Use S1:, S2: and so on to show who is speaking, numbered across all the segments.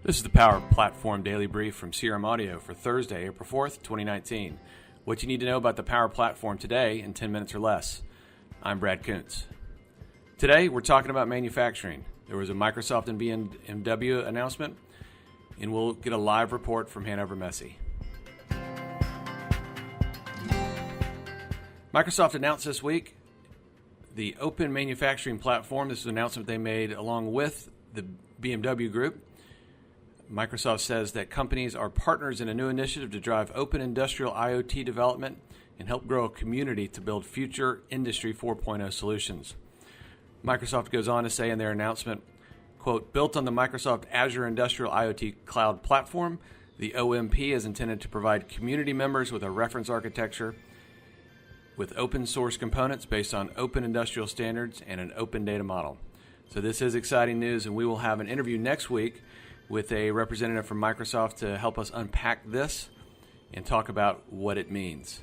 S1: This is the Power Platform Daily Brief from CRM Audio for Thursday, April 4th, 2019. What you need to know about the Power Platform today in 10 minutes or less. I'm Brad Kuntz. Today, we're talking about manufacturing. There was a Microsoft and BMW announcement, and we'll get a live report from Hannover Messe. Microsoft announced this week the Open Manufacturing Platform. This is an announcement they made along with the BMW Group. Microsoft says that companies are partners in a new initiative to drive open industrial IoT development and help grow a community to build future Industry 4.0 solutions. Microsoft goes on to say in their announcement, quote, built on the Microsoft Azure Industrial IoT Cloud Platform, the OMP is intended to provide community members with a reference architecture with open source components based on open industrial standards and an open data model. So this is exciting news, and we will have an interview next week with a representative from Microsoft to help us unpack this and talk about what it means.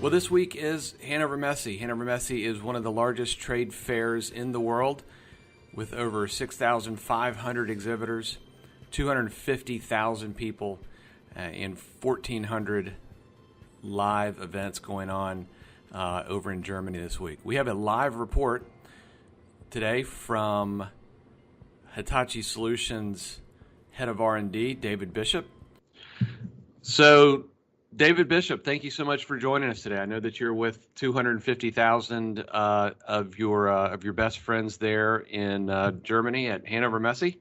S1: Well, this week is Hannover Messe. Hannover Messe is one of the largest trade fairs in the world with over 6,500 exhibitors, 250,000 people, and 1,400 live events going on over in Germany this week. We have a live report today from Hitachi Solutions head of R&D, David Bishop. So, David Bishop, thank you so much for joining us today. I know that you're with 250,000 of your best friends there in Germany at Hannover Messe.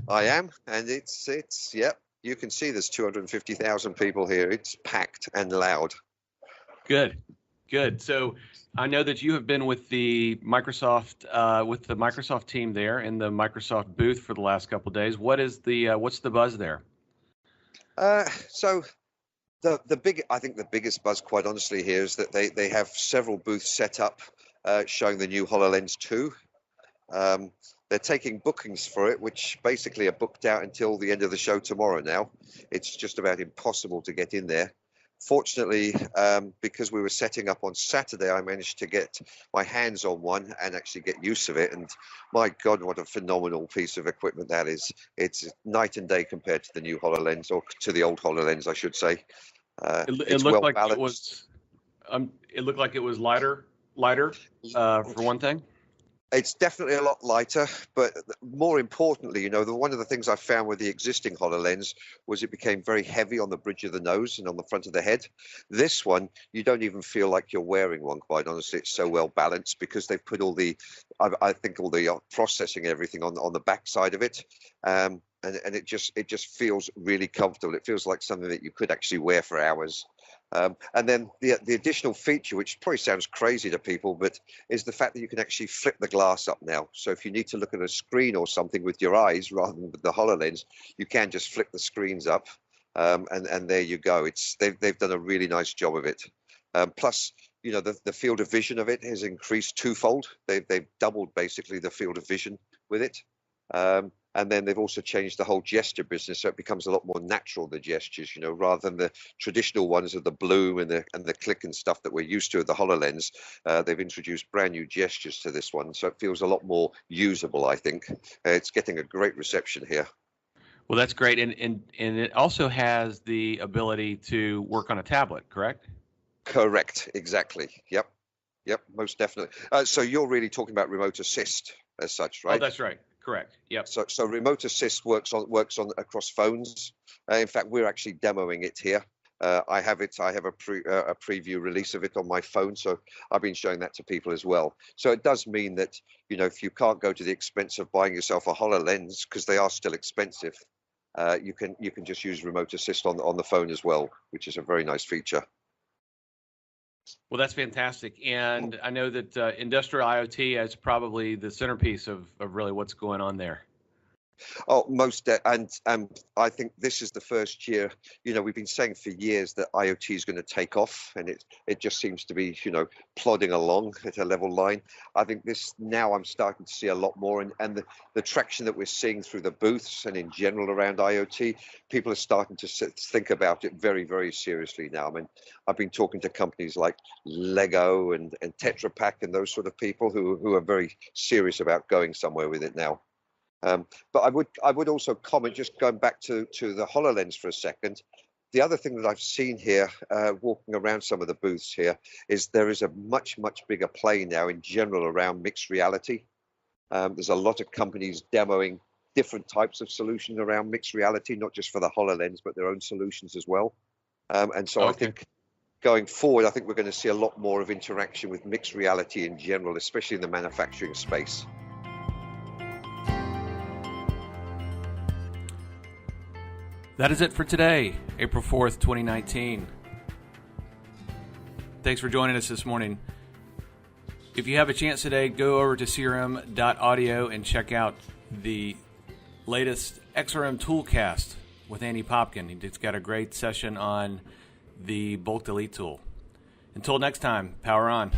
S2: I am, and it's yep. You can see there's 250,000 people here. It's packed and loud. Good.
S1: So I know that you have been with the Microsoft team there in the Microsoft booth for the last couple of days. What's the buzz there?
S2: So I think the biggest buzz, quite honestly, here is that they have several booths set up showing the new HoloLens 2. They're taking bookings for it, which basically are booked out until the end of the show tomorrow now. It's just about impossible to get in there. Fortunately, because we were setting up on Saturday, I managed to get my hands on one and actually get use of it. And my God, what a phenomenal piece of equipment that is. It's night and day compared to the new HoloLens, or to the old HoloLens, I should say.
S1: It looked like balanced. It looked like it was lighter for one thing.
S2: It's definitely a lot lighter, but more importantly, one of the things I found with the existing HoloLens was it became very heavy on the bridge of the nose and on the front of the head. This one, you don't even feel like you're wearing one, quite honestly. It's so well balanced because they've put all the processing and everything on the back side of it. And it just feels really comfortable. It feels like something that you could actually wear for hours. And then the additional feature, which probably sounds crazy to people, but is the fact that you can actually flip the glass up now. So if you need to look at a screen or something with your eyes rather than with the HoloLens, you can just flip the screens up, and there you go. They've done a really nice job of it. Plus, the field of vision of it has increased twofold. They've doubled basically the field of vision with it. And then they've also changed the whole gesture business, so it becomes a lot more natural, the gestures, rather than the traditional ones of the bloom and the click and stuff that we're used to with the HoloLens. They've introduced brand new gestures to this one, so it feels a lot more usable, I think. It's getting a great reception here.
S1: Well, that's great, and it also has the ability to work on a tablet, correct?
S2: Correct, exactly. Yep, most definitely. So you're really talking about remote assist as such, right?
S1: Oh, that's right. Correct. Yep.
S2: So remote assist works on across phones. In fact, we're actually demoing it here. I have a preview release of it on my phone, so I've been showing that to people as well. So it does mean that if you can't go to the expense of buying yourself a HoloLens, because they are still expensive, you can just use remote assist on the phone as well, which is a very nice feature.
S1: Well, that's fantastic. And I know that industrial IoT is probably the centerpiece of really what's going on there.
S2: Oh, and I think this is the first year. We've been saying for years that IoT is going to take off, and it just seems to be plodding along at a level line. I think now I'm starting to see a lot more, and the traction that we're seeing through the booths and in general around IoT, people are starting to think about it very, very seriously now. I mean, I've been talking to companies like Lego and Tetra Pak and those sort of people who are very serious about going somewhere with it now. But I would also comment, just going back to the HoloLens for a second. The other thing that I've seen here, walking around some of the booths here, is there is a much, much bigger play now in general around mixed reality. There's a lot of companies demoing different types of solutions around mixed reality, not just for the HoloLens, but their own solutions as well. And so I think going forward, I think we're going to see a lot more of interaction with mixed reality in general, especially in the manufacturing space.
S1: That is it for today, April 4th, 2019. Thanks for joining us this morning. If you have a chance today, go over to crm.audio and check out the latest XRM Toolcast with Andy Popkin. He's got a great session on the bulk delete tool. Until next time, power on.